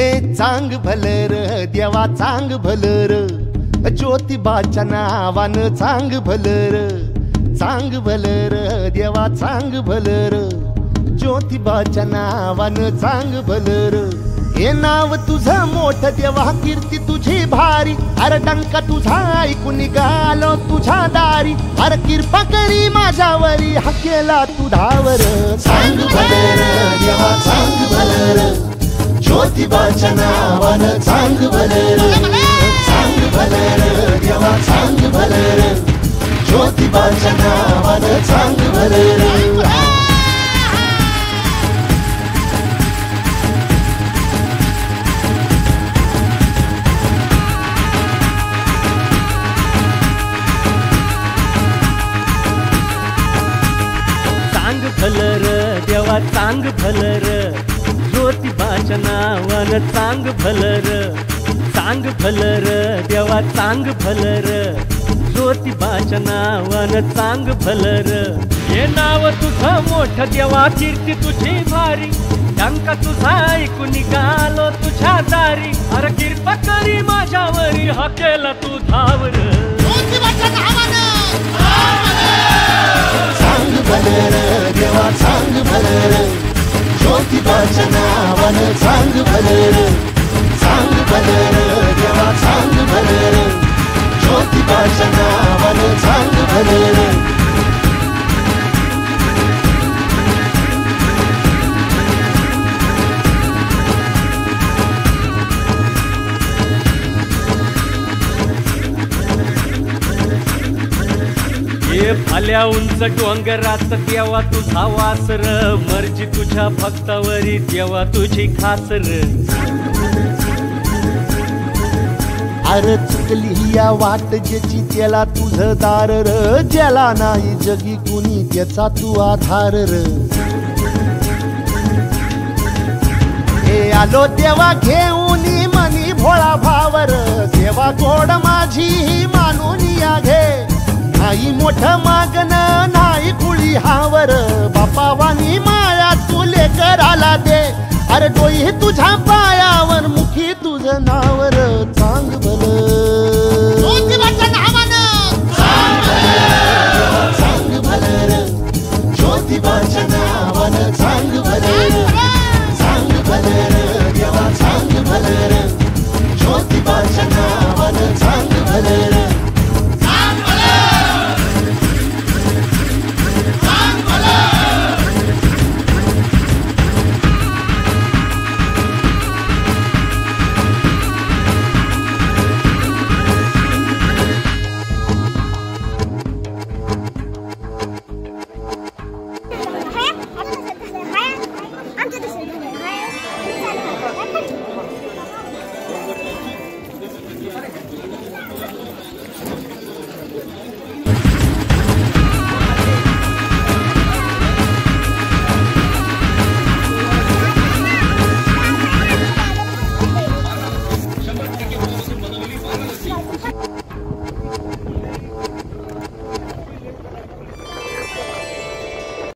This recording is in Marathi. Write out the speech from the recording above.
चांग भलर देवा चांग भलर, ज्योतिबाच्या नावानं चांग भलर, चांग भलर देवा चांग भलर, ज्योतिबाच्या नावानं चांग भलर। हे नाव तुझं मोठ देवा कीर्ती तुझी भारी, अरे डंका तुझा ऐकून निघालो तुझ्या दारी, अरे कृपा करी माझ्यावरी हा केला तू धावर। चांग भलर देवा चांग भलर, ज्योतिबाच्या नावानं चांग भलर, चांग भलर देवा चांग भलर, ज्योतिबाच्या नावानं चांग भलर। चांग भलर देवा चांग भलर, ज्योतिबाच्या नावानं चांग भलर, चांग भलर देवा चांग भलर, ज्योतिबाच्या नावानं चांग भलर। हे नाव तुझं मोठ देवा कीर्ती तुझी भारी, डंका तुझा ऐकून निघालो तुझ्या दारी, अरे कृपा करी माझ्यावरी हा केला तू धावर। चांग भलर देवा चांग भलर, ज्योतिबाच्या नावानं चांग भलर, चांग भलर देवा चांग भलर, ज्योतिबाच्या नावानं चांग भलर। हे भाल्या उंच डोंगरात देवा तुझा वासर, मर्जी तुझ्या भक्तावरी देवा तुझी खासर। अरे चुकली या वाट ज्याची त्याला तुझं दार र, ज्याला नाही जगी कुणी त्याचा तू आधार र। हे आलो देवा घेऊन मनी भोळा भावर, देवा गोड माझी ही मानून या घे, नाही मोठ मागण नाही कुळी हावर, बापावानी माया तू लेकराला दे, अरे डोई तुझ्या पायावर मुखी तुझं नावर। चांग भलर चांग भलर, ज्योतिबाच्या